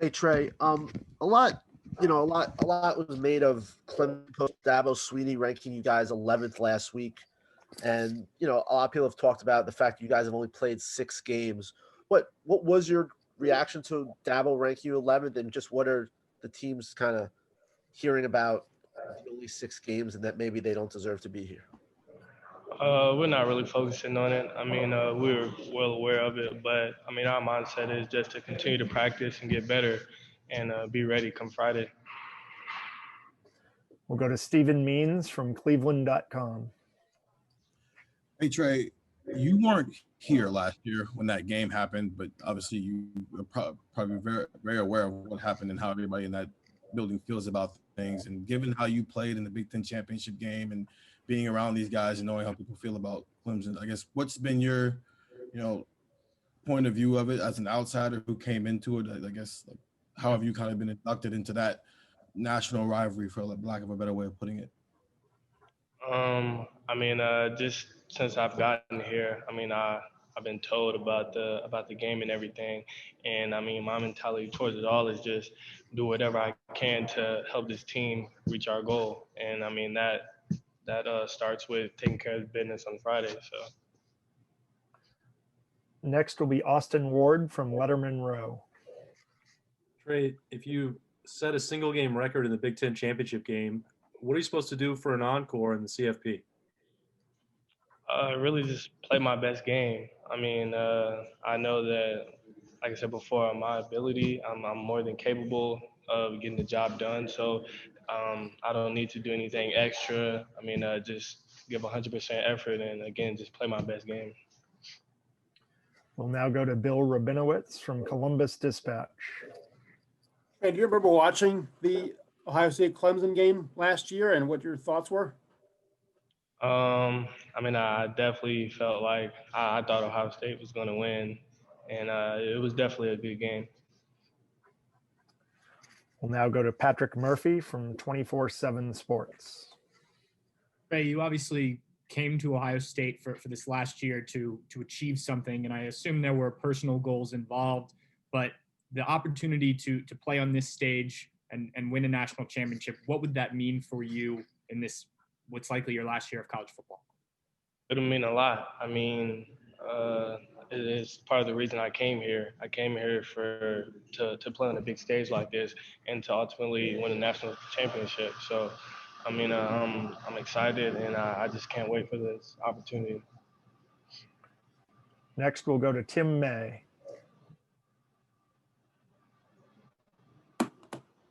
Hey Trey, a lot, a lot was made of Clemson coach Dabo Sweeney ranking you guys 11th last week, and a lot of people have talked about the fact that you guys have only played 6 games. What was your reaction to Dabo ranking you 11th, and just what are the teams kind of hearing about the only 6 games and that maybe they don't deserve to be here? We're not really focusing on it. I mean, we're well aware of it, but I mean, our mindset is just to continue to practice and get better and be ready come Friday. We'll go to Stephen Means from Cleveland.com. Hey Trey, you weren't here last year when that game happened, but obviously you were probably very, very aware of what happened and how everybody in that building feels about things. And given how you played in the Big Ten championship game and being around these guys and knowing how people feel about Clemson, I guess what's been your, point of view of it as an outsider who came into it? I guess how have you kind of been inducted into that national rivalry, for lack of a better way of putting it? I mean, just since I've gotten here, I mean, I've been told about the game and everything, and I mean, my mentality towards it all is just do whatever I can to help this team reach our goal, and I mean that starts with taking care of business on Friday. So. Next will be Austin Ward from Letterman Row. Trey, if you set a single game record in the Big Ten championship game, what are you supposed to do for an encore in the CFP? Really just play my best game. I mean, I know that, like I said before, my ability, I'm more than capable of getting the job done. So I don't need to do anything extra. I mean, just give 100% effort and, again, just play my best game. We'll now go to Bill Rabinowitz from Columbus Dispatch. Hey, do you remember watching the Ohio State Clemson game last year and what your thoughts were? I mean, I definitely felt like I thought Ohio State was going to win, and it was definitely a good game. We'll now go to Patrick Murphy from 24/7 Sports. Ray, you obviously came to Ohio State for this last year to achieve something, and I assume there were personal goals involved, but the opportunity to play on this stage and win a national championship, what would that mean for you in this, what's likely your last year of college football? It'll mean a lot. I mean, it is part of the reason I came here. I came here to play on a big stage like this and to ultimately win a national championship. So, I mean, I'm excited, and I just can't wait for this opportunity. Next, we'll go to Tim May.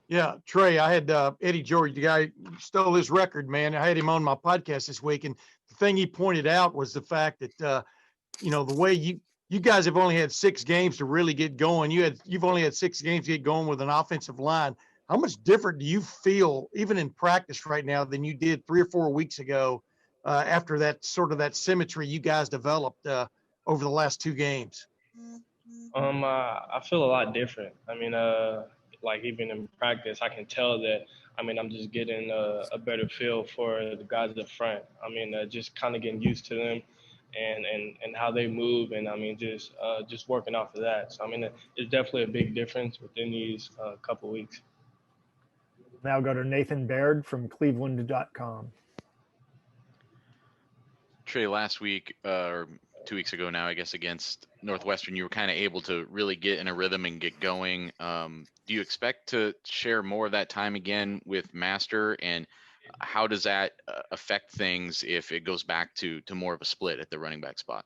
Yeah, Trey, I had Eddie George, the guy who stole his record, man. I had him on my podcast this week, and the thing he pointed out was the fact that, the way you guys have only had 6 games to really get going. You've only had 6 games to get going with an offensive line. How much different do you feel, even in practice right now, than you did 3 or 4 weeks ago after that symmetry you guys developed over the last 2 games? I feel a lot different. I mean, like even in practice, I can tell that, I mean, I'm just getting a better feel for the guys up front. I mean, just kind of getting used to them and how they move. And I mean, just working off of that. So, I mean, it's definitely a big difference within these couple weeks. Now go to Nathan Baird from Cleveland.com. Trey, last week, or 2 weeks ago now, I guess, against Northwestern, you were kind of able to really get in a rhythm and get going. Do you expect to share more of that time again with Master, and how does that affect things if it goes back to more of a split at the running back spot?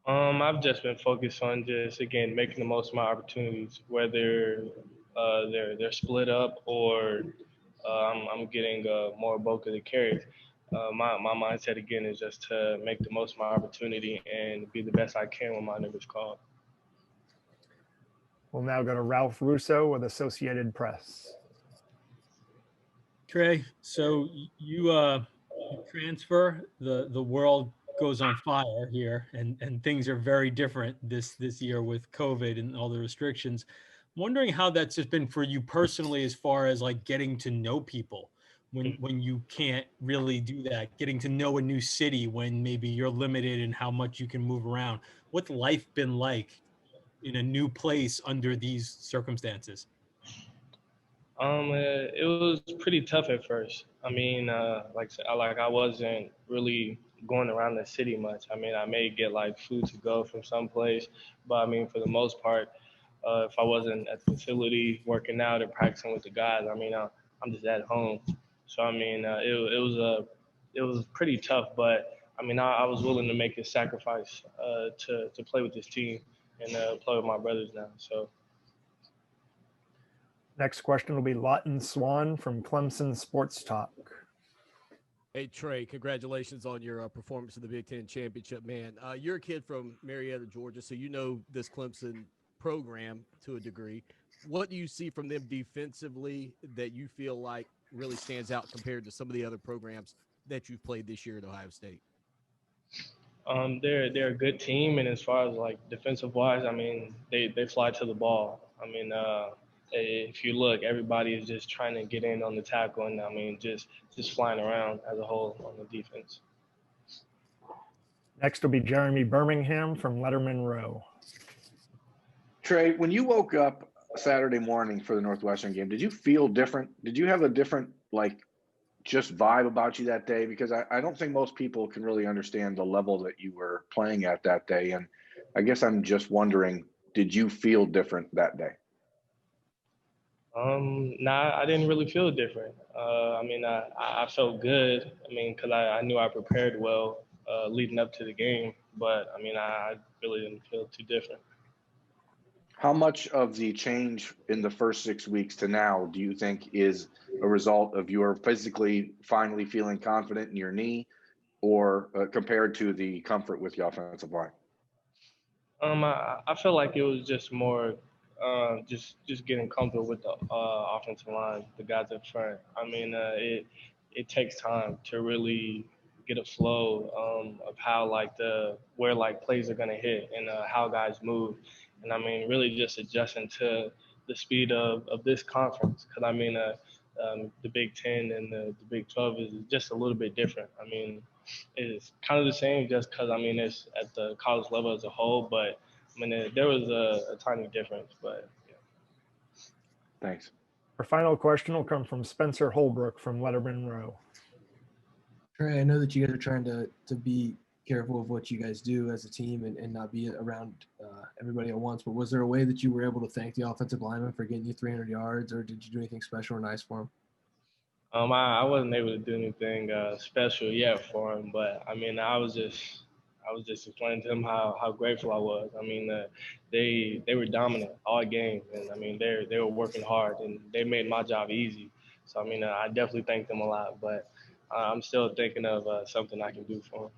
I've just been focused on just, again, making the most of my opportunities, whether they're split up or I'm getting more bulk of the carries. My mindset, again, is just to make the most of my opportunity and be the best I can when my number's called. We'll now go to Ralph Russo with Associated Press. Trey, so you transfer, the world goes on fire here, and things are very different this year with COVID and all the restrictions. I'm wondering how that's just been for you personally, as far as like getting to know people when you can't really do that, getting to know a new city when maybe you're limited in how much you can move around. What's life been like in a new place under these circumstances? It was pretty tough at first. I mean, like I wasn't really going around the city much. I mean, I may get like food to go from someplace, but I mean, for the most part, if I wasn't at the facility working out or practicing with the guys, I mean, I'm just at home. So I mean, it was pretty tough, but I mean, I was willing to make a sacrifice to play with this team and play with my brothers now. So. Next question will be Lawton Swan from Clemson Sports Talk. Hey, Trey, congratulations on your performance in the Big Ten Championship, man. You're a kid from Marietta, Georgia, so you know this Clemson program to a degree. What do you see from them defensively that you feel like really stands out compared to some of the other programs that you've played this year at Ohio State? They're a good team, and as far as like defensive wise, I mean, they fly to the ball. I mean, if you look, everybody is just trying to get in on the tackle, and I mean, just flying around as a whole on the defense. Next will be Jeremy Birmingham from Letterman Row. Trey, when you woke up Saturday morning for the Northwestern game, did you feel different? Did you have a different, like, just vibe about you that day? Because I don't think most people can really understand the level that you were playing at that day. And I guess I'm just wondering, did you feel different that day? Nah, I didn't really feel different. I mean, I felt good. I mean, because I knew I prepared well leading up to the game. But, I mean, I really didn't feel too different. How much of the change in the first 6 weeks to now do you think is a result of your physically finally feeling confident in your knee, or compared to the comfort with the offensive line? I feel like it was just more just getting comfortable with the offensive line, the guys up front. I mean, it takes time to really get a flow of how where plays are gonna hit and how guys move. And I mean, really just adjusting to the speed of this conference. Because I mean, the Big Ten and the Big 12 is just a little bit different. I mean, it's kind of the same just because, I mean, it's at the college level as a whole. But, I mean, there was a tiny difference. But, yeah. Thanks. Our final question will come from Spencer Holbrook from Letterman Row. Trey, I know that you guys are trying to be careful of what you guys do as a team and not be around everybody at once, but was there a way that you were able to thank the offensive lineman for getting you 300 yards, or did you do anything special or nice for him? I wasn't able to do anything special yet for him, but I mean, I was just explaining to him how grateful I was. I mean, they were dominant all game, and I mean, they were working hard, and they made my job easy. So I mean, I definitely thank them a lot, but I'm still thinking of something I can do for them.